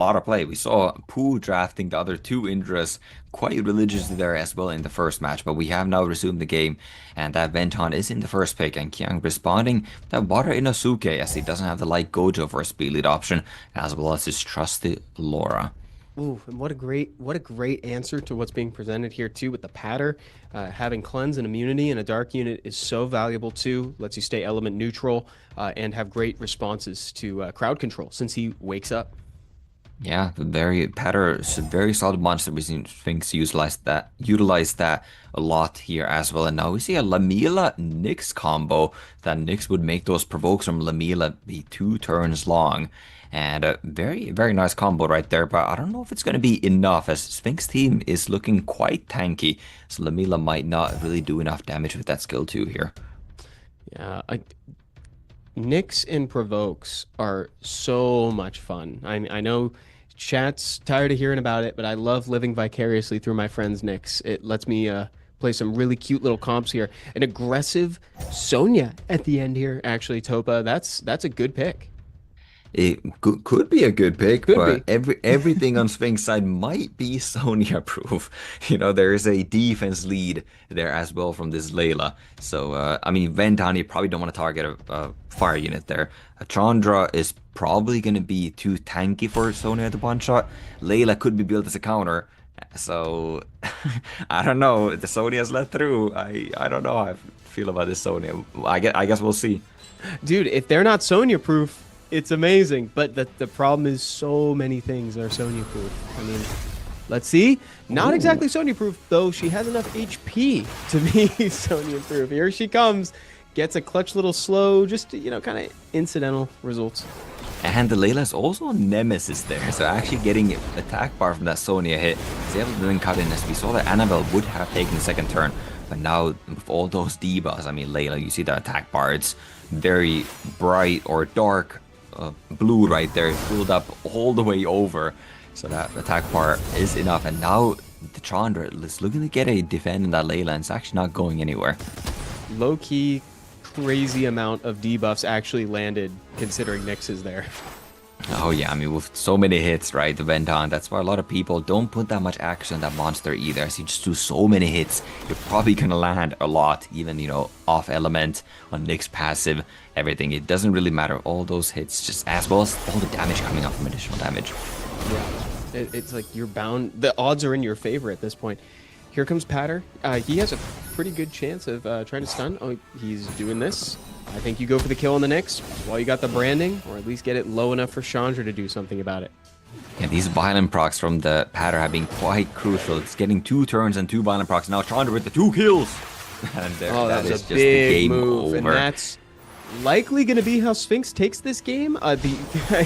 a lot of play. We saw Pooh drafting the other two Indras quite religiously there as well in the first match, but we have now resumed the game, and that Venton is in the first pick, and Qiang responding that Water Inosuke as he doesn't have the light Gojo for a speed lead option, as well as his trusty Laura. Ooh, and what a great answer to what's being presented here too with the patter. Having cleanse and immunity in a dark unit is so valuable too. Lets you stay element neutral and have great responses to crowd control since he wakes up. Yeah, very Patter is a very solid monster. We've seen Sphynx utilize that a lot here as well. And now we see a Lamela Nyx combo that Nyx would make those provokes from Lamela be 2 turns long. And a very, very nice combo right there, but I don't know if it's going to be enough as Sphynx team is looking quite tanky. So Lamela might not really do enough damage with that skill too here. Yeah, Nicks and provokes are so much fun. I know chat's tired of hearing about it, but I love living vicariously through my friend's Nicks. It lets me play some really cute little comps here. An aggressive Sonya at the end here, actually, Topa. That's a good pick. It could be a good pick, Could be. but everything on Sphinx side might be Sonya proof. There is a defense lead there as well from this Layla. So, I mean, Ventan, you probably don't want to target a fire unit there. Chandra is probably going to be too tanky for Sonya at the one shot. Layla could be built as a counter. So, I don't know. The Sonya's let through. I don't know how I feel about this Sonya. I guess we'll see. Dude, if they're not Sonya proof, it's amazing. But the problem is so many things are Sonya proof. I mean, let's see. Not Ooh. exactly Sonya proof, though she has enough HP to be Sonya proof. Here she comes. Gets a clutch little slow, just, kind of incidental results. And the Layla's also a nemesis there, so actually getting attack bar from that Sonya hit is able to then cut in as we saw that Annabelle would have taken the second turn, but now with all those debuffs, I mean Layla, you see the attack bar, it's very bright or dark blue right there, filled up all the way over, so that attack bar is enough, and now the Chandra is looking to get a defend in that Layla, and it's actually not going anywhere. Low key, crazy amount of debuffs actually landed considering Nyx is there. Oh yeah, I mean with so many hits, right, the Venton, that's why a lot of people don't put that much action on that monster either. As you just do so many hits, you're probably gonna land a lot, even, off element, on Nick's passive, everything. It doesn't really matter. All those hits, just as well as all the damage coming up from additional damage. Yeah, it's like you're bound. The odds are in your favor at this point. Here comes Patter. He has a pretty good chance of trying to stun. Oh, he's doing this. I think you go for the kill on the Nyx while you got the branding, or at least get it low enough for Chandra to do something about it. Yeah, these violent procs from the Patter have been quite crucial. It's getting 2 turns and 2 violent procs. Now Chandra with the 2 kills. And there, Oh, that that's is a just the big game move, and over. that's likely going to be how Sphynx takes this game.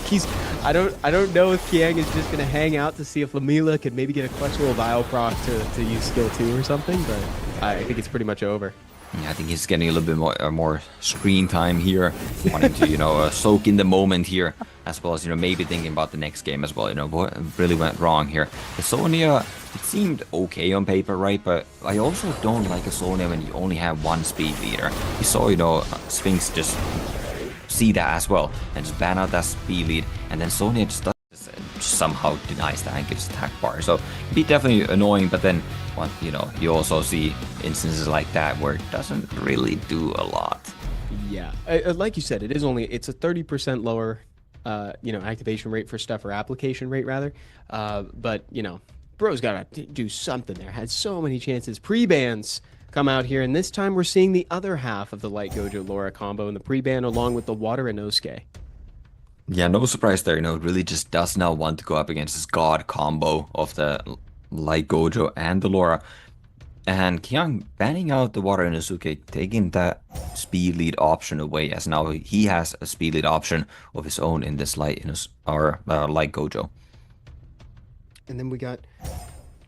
He's I don't know if Qiang is just going to hang out to see if Lamela could maybe get a clutch little Vile proc to use skill 2 or something, but I think it's pretty much over. Yeah, I think he's getting a little bit more screen time here, wanting to soak in the moment here, as well as maybe thinking about the next game as well. What really went wrong here. The Sonya, it seemed okay on paper, right? But I also don't like a Sonya when you only have one speed leader. We saw Sphinx just see that as well and just ban out that speed lead, and then Sonya just does somehow denies that and gives attack bar. So it'd be definitely annoying, but then you also see instances like that where it doesn't really do a lot. Yeah, like you said, it's a 30% lower, activation rate for stuff, or application rate rather. But bro's got to do something there. Had so many chances. Pre-bans come out here, and this time we're seeing the other half of the Light Gojo Laura combo in the pre-ban along with the Water Inosuke. Yeah, no surprise there. It really just does not want to go up against this god combo of the Light Gojo and the Laura. And Qiang banning out the Water Inosuke, taking that speed lead option away, as now he has a speed lead option of his own in this Light Gojo. And then we got,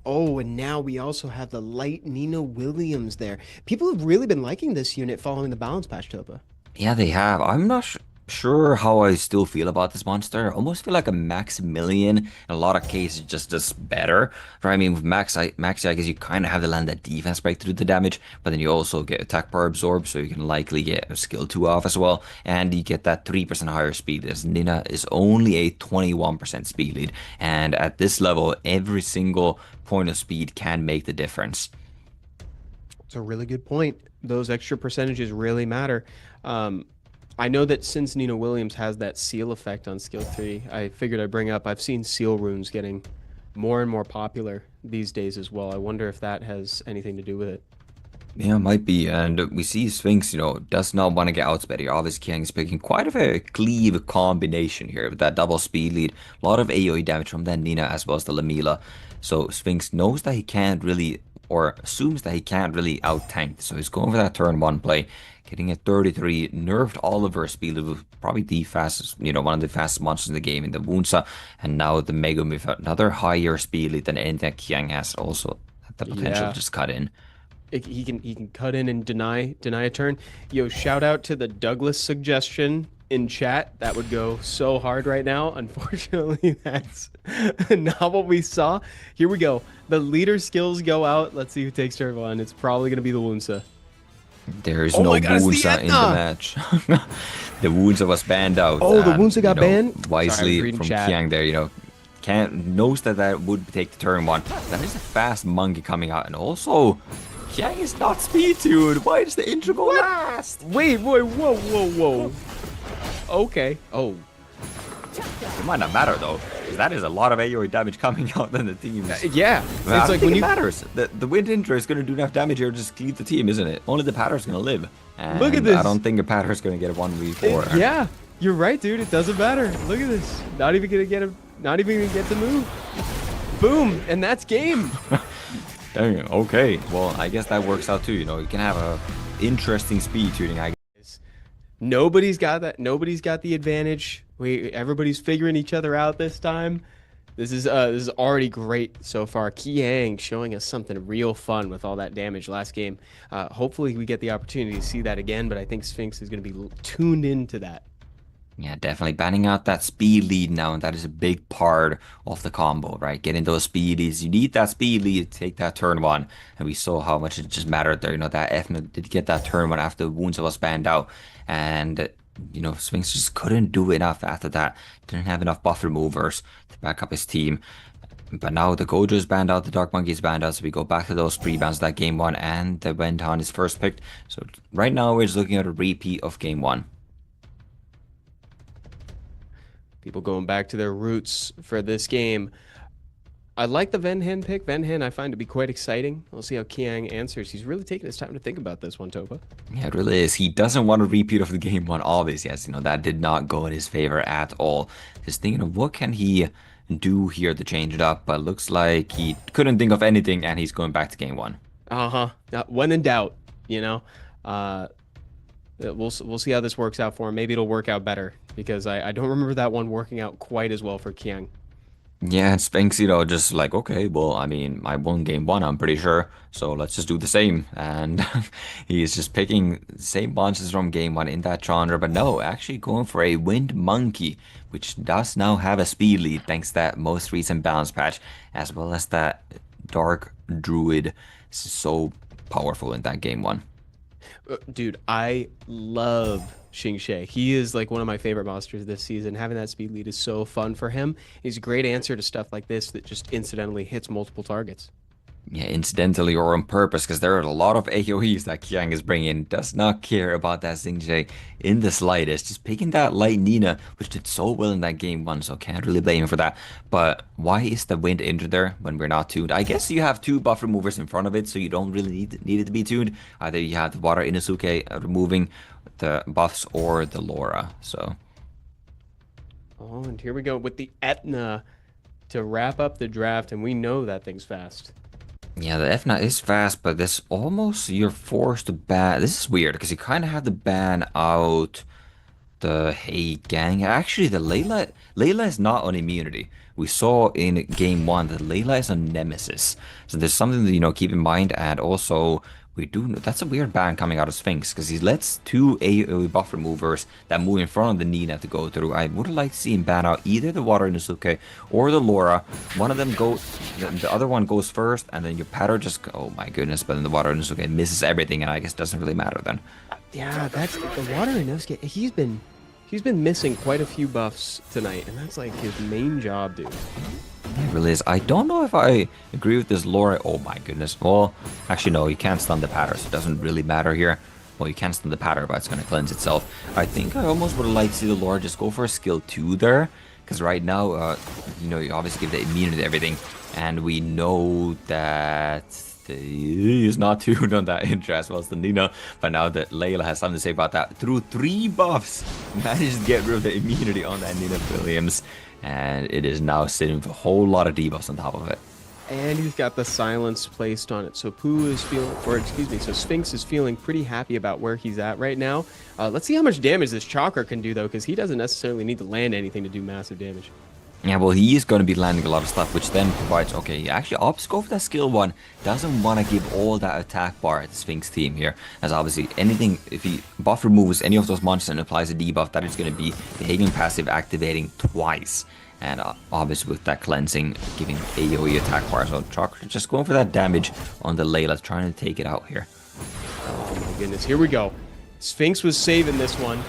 oh, and now we also have the Light Nina Williams there. People have really been liking this unit following the balance patch, Topa. Yeah, they have. I'm not sure. sure how I still feel about this monster. I almost feel like a Maximilian in a lot of cases just does better. Right? I mean, with Maxi, I guess you kind of have to land that defense break to do the damage, but then you also get attack power absorb, so you can likely get a skill 2 off as well, and you get that 3% higher speed. As Nina is only a 21% speed lead, and at this level, every single point of speed can make the difference. It's a really good point. Those extra percentages really matter. Um, I know that since Nina Williams has that seal effect on skill 3, I figured I'd bring up I've seen seal runes getting more and more popular these days as well. I wonder if that has anything to do with it. Yeah, might be. And we see Sphynx, does not want to get outsped here. Obviously, Qiang is picking quite of a cleave combination here with that double speed lead. A lot of AoE damage from that Nina as well as the Lamila. So Sphynx knows that he can't really, or assumes that he can't really out-tank. So he's going for that turn 1 play, getting a 33, nerfed Oliver speed lead with probably the fastest, one of the fastest monsters in the game in the Wunsa. And now the Mega with another higher speed lead than anything that Qiang has also the potential to Yeah. just cut in. He can cut in and deny a turn. Yo, shout out to the Douglas suggestion in chat. That would go so hard right now. Unfortunately, that's not what we saw. Here we go. The leader skills go out. Let's see who takes turn 1. It's probably gonna be the Wunsa. There's Oh no my God, it's the Wunsa in the Etna! match. The Wunsa was banned out. Oh, the And, Wunsa got banned? Sorry, I was wisely reading from chat. Qiang there, can't knows that that would take the turn 1. That is a fast monkey coming out, and also Qiang is not speed tuned. Why does the intro go last? Wait, whoa. Okay. Oh, It might not matter though, 'cause that is a lot of AoE damage coming out on the teams. yeah. Well, I It's don't like think when it you matters. The wind intro is going to do enough damage here to just keep the team, isn't it? Only the patter's going to live. And Look at this. I don't think a patter's going to get a 1v4. Yeah, you're right, dude. It doesn't matter. Look at this. Not even gonna get him. Not even gonna get to move. Boom, and that's game. Dang, okay. Well, I guess that works out too. You can have a interesting speed tuning, I guess. Nobody's got that. Nobody's got the advantage. Everybody's figuring each other out this time. This is already great so far. Qiang showing us something real fun with all that damage last game. Hopefully we get the opportunity to see that again, but I think Sphynx is going to be tuned into that. Yeah, definitely banning out that speed lead now, and that is a big part of the combo, right? Getting those speed leads. You need that speed lead to take that turn 1, and we saw how much it just mattered there. That Ethna did get that turn 1 after Wounds was banned out, and Sphynx just couldn't do enough after that. Didn't have enough buff removers to back up his team. But now the Gojo is banned out, the Dark Monkey is banned out, so we go back to those pre-bans that game 1, and the Wentan is first picked. So right now we're just looking at a repeat of game 1. People going back to their roots for this game. I like the Venhen pick. Venhen I find to be quite exciting. We'll see how Qiang answers. He's really taking his time to think about this one, Topa. Yeah, it really is. He doesn't want a repeat of the game 1, obviously. Yes, that did not go in his favor at all. Just thinking of what can he do here to change it up, but looks like he couldn't think of anything, and he's going back to game 1. Uh-huh. When in doubt, you know. We'll see how this works out for him. Maybe it'll work out better because I don't remember that one working out quite as well for Qiang. Yeah, and Sphynx, just like, okay, well, I mean, I won game 1, I'm pretty sure, so let's just do the same. And he's just picking the same monsters from game 1 in that genre, but no, actually going for a Wind Monkey, which does now have a speed lead thanks to that most recent balance patch, as well as that Dark Druid. This is so powerful in that game 1. Dude, I love Xingxie. He is like one of my favorite monsters this season. Having that speed lead is so fun for him. He's a great answer to stuff like this that just incidentally hits multiple targets. Yeah, incidentally or on purpose, because there are a lot of AoEs that Qiang is bringing. Does not care about that Xingje in the slightest. Just picking that light Nina, which did so well in that game 1, so can't really blame him for that. But why is the wind injured there when we're not tuned? I guess you have 2 buff removers in front of it, so you don't really need it to be tuned. Either you have the Water Inosuke removing the buffs or the Laura, so... Oh, and here we go with the Etna to wrap up the draft, and we know that thing's fast. Yeah, the Fna is fast, but this almost you're forced to ban. This is weird because you kind of have to ban out the Hey Gang. Actually, the Layla is not on immunity. We saw in game 1 that Layla is on Nemesis, so there's something to keep in mind. And also We do. That's a weird ban coming out of Sphynx because he lets two AoE buff removers that move in front of the Nina to go through. I would like to see him ban out either the Water Inosuke or the Laura. One of them goes, the other one goes first, and then your pattern just. Oh my goodness! But then the Water Inosuke misses everything, and I guess it doesn't really matter then. Yeah, that's the Water Inosuke. He's been missing quite a few buffs tonight, and that's like his main job, dude. It really is. I don't know if I agree with this Laura. Oh my goodness. Well, actually, no, you can't stun the pattern, so it doesn't really matter here. Well, you can stun the pattern, but it's going to cleanse itself. I think I almost would have liked to see the Laura just go for a skill 2 there. Because right now, you know, you obviously give the immunity to everything. And we know that he's not tuned on that interest well as the Nina. But now that Layla has something to say about that. Through 3 buffs, managed to get rid of the immunity on that Nina Williams. And it is now sitting with a whole lot of debuffs on top of it. And he's got the silence placed on it. So Pooh is feeling, or excuse me, so Sphynx is feeling pretty happy about where he's at right now. Let's see how much damage this Chakra can do, though, because he doesn't necessarily need to land anything to do massive damage. Yeah, well, he is going to be landing a lot of stuff, which then provides... Okay, he actually opts to go for that skill 1. Doesn't want to give all that attack bar at the Sphynx team here. As obviously, anything... If he buff removes any of those monsters and applies a debuff, that is going to be the Hagen passive activating twice. And obviously with that cleansing, giving AoE attack bar. So Chakra just going for that damage on the Layla, trying to take it out here. Oh my goodness, here we go. Sphynx was saving this one.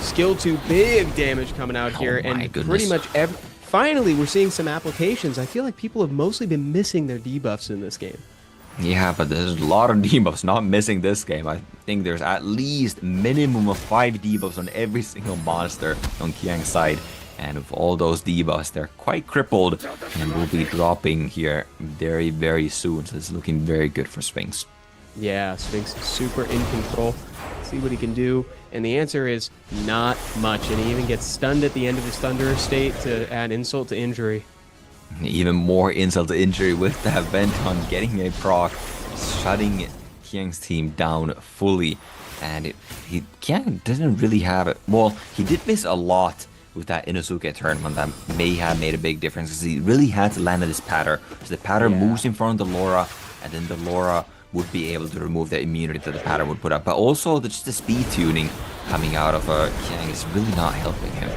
Skill 2, big damage coming out here, and goodness. Pretty much finally we're seeing some applications. I feel like people have mostly been missing their debuffs in this game. Yeah, but there's a lot of debuffs not missing this game. I think there's at least minimum of 5 debuffs on every single monster on Qiang's side. And with all those debuffs, they're quite crippled and will be dropping here very, very soon. So it's looking very good for Sphynx. Yeah, Sphynx is super in control. See what he can do. And the answer is not much. And he even gets stunned at the end of his Thunderous state to add insult to injury. Even more insult to injury with that Venton getting a proc, shutting Qiang's team down fully. And Qiang doesn't really have it. Well, he did miss a lot with that Inosuke tournament. That may have made a big difference because he really had to land at this pattern. So the pattern moves in front of the Laura, and then the Laura would be able to remove the immunity that the pattern would put up. But also just the speed tuning coming out of Qiang is really not helping him.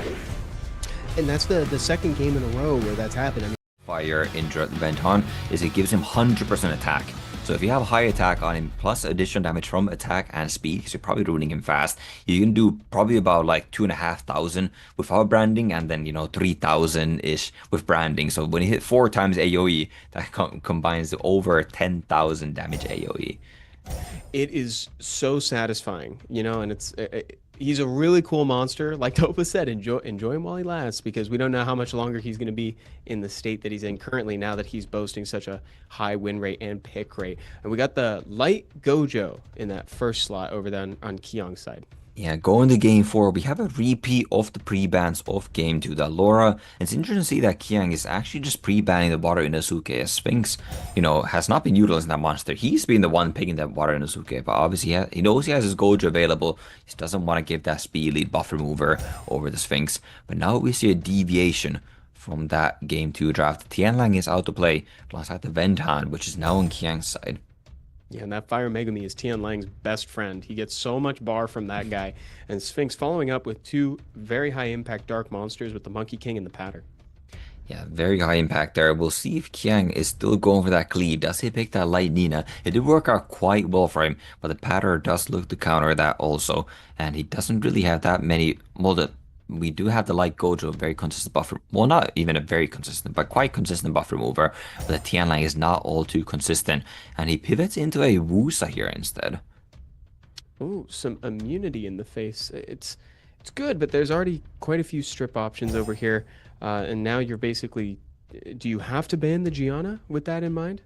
And that's the second game in a row where that's happened. I mean, Fire in Venton is it gives him 100% attack. So if you have high attack on him plus additional damage from attack and speed, because you're probably ruining him fast, you can do probably about like 2,500 without branding, and then 3,000-ish with branding. So when you hit 4 times AoE, that combines to over 10,000 damage AoE. It is so satisfying, and he's a really cool monster. Like Topa said, enjoy him while he lasts, because we don't know how much longer he's going to be in the state that he's in currently now that he's boasting such a high win rate and pick rate. And we got the light Gojo in that first slot over there on Qiang's side. Yeah, going to game 4, we have a repeat of the pre-bans of game 2. That Laura, it's interesting to see that Qiang is actually just pre-banning the Water Inosuke, as Sphynx, has not been utilizing that monster. He's been the one picking that Water Inosuke, but obviously he knows he has his Gojo available. He doesn't want to give that speed lead buff remover over the Sphynx. But now we see a deviation from that game 2 draft. Tianlang is out to play alongside the Ventan, which is now on Qiang's side. Yeah, and that Fire Megami is Tianlang's best friend. He gets so much bar from that guy. And Sphynx following up with 2 very high impact dark monsters with the Monkey King and the Pattern. Yeah, very high impact there. We'll see if Qiang is still going for that cleave. Does he pick that light Nina? It did work out quite well for him, but the Pattern does look to counter that also. And he doesn't really have that many... Well, we do have the light Gojo, very consistent buff. Well, not even a very consistent, but quite consistent buff remover. But the Tianlang is not all too consistent. And he pivots into a Wusa here instead. Oh, some immunity in the face. It's good, but there's already quite a few strip options over here. And now you're basically... Do you have to ban the Gianna with that in mind?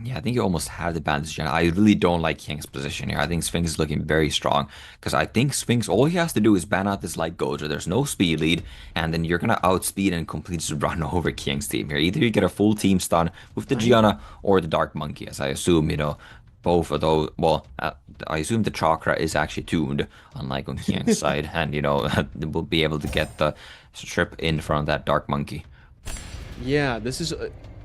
Yeah, I think you almost have the bandage. I really don't like Qiang's position here. I think Sphynx is looking very strong because I think Sphynx, all he has to do is ban out this light Gojo. There's no speed lead, and then you're going to outspeed and completely just run over Qiang's team here. Either you get a full team stun with the Gianna or the Dark Monkey, as I assume, both of those. Well, I assume the Chakra is actually tuned, unlike on Qiang's side, and, we'll be able to get the strip in front of that Dark Monkey. Yeah, this is...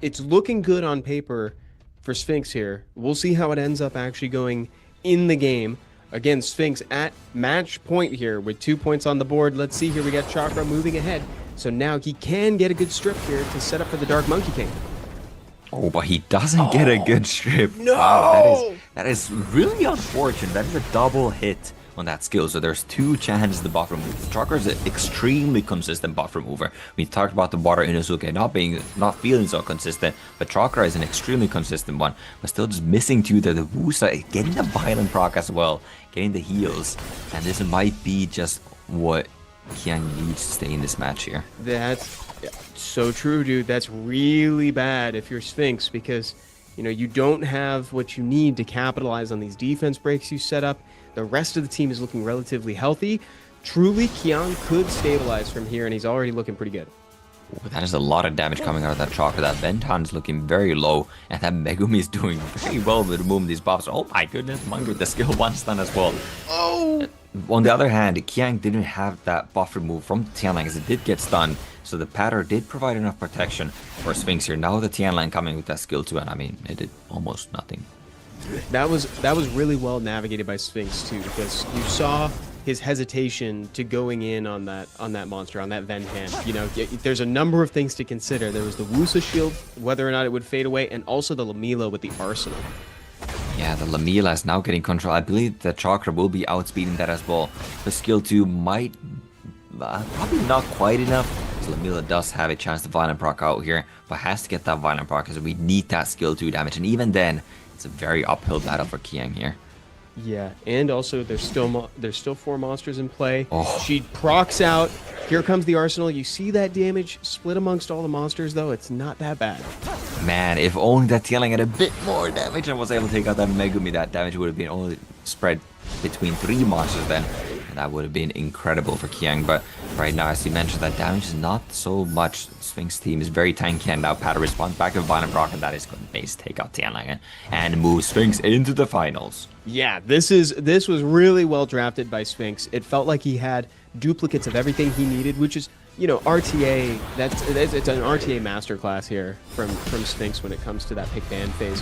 it's looking good on paper. for Sphynx here. We'll see how it ends up actually going in the game. Again, Sphynx at match point here with 2 points on the board. Let's see here. We got Chakra moving ahead. So now he can get a good strip here to set up for the Dark Monkey King. Oh, but he doesn't get a good strip. No! Wow, that is really unfortunate. That is a double hit on that skill. So there's 2 chances the buff remover. Chakra is an extremely consistent buff remover. We talked about the water Inosuke not feeling so consistent, but Chakra is an extremely consistent one. But still just missing 2 there. The Wusa getting the violent proc as well, getting the heals, and this might be just what Qiang needs to stay in this match here. That's so true, dude. That's really bad if you're Sphynx, because you don't have what you need to capitalize on these defense breaks you set up. The rest of the team is looking relatively healthy. Truly, Qiang could stabilize from here, and he's already looking pretty good. Ooh, that is a lot of damage coming out of that Chakra. That Venton's looking very low, and that Megumi is doing very well with removing these buffs. Oh my goodness, Monk with the skill 1 stun as well. Oh! On the other hand, Qiang didn't have that buff removed from Tianlang as it did get stunned, so the pattern did provide enough protection for Sphynx here. Now the Tianlang coming with that skill too, and I mean, it did almost nothing. That was really well navigated by Sphynx too, because you saw his hesitation to going in on that monster, on that Ventan. There's a number of things to consider. There was the Wusa shield, whether or not it would fade away, and also the Lamila with the arsenal. Yeah, the Lamila is now getting control. I believe the Chakra will be outspeeding that as well. The skill 2 might probably not quite enough. So Lamila does have a chance to violent proc out here, but has to get that violent proc because we need that skill 2 damage, and even then, it's a very uphill battle for Qiang here. Yeah, and also there's still 4 monsters in play. Oh. She procs out. Here comes the arsenal. You see that damage split amongst all the monsters, though. It's not that bad. Man, if only that Tianlang had a bit more damage and was able to take out that Megumi, that damage would have been only spread between 3 monsters then. And that would have been incredible for Qiang. But right now, as you mentioned, that damage is not so much. Sphynx team is very tanky, and now Pata responds back to violent proc, and that is going to base take out Tianlang and move Sphynx into the finals. Yeah, this was really well drafted by Sphynx. It felt like he had duplicates of everything he needed, which is, RTA. It's an RTA masterclass here from Sphynx when it comes to that pick ban phase.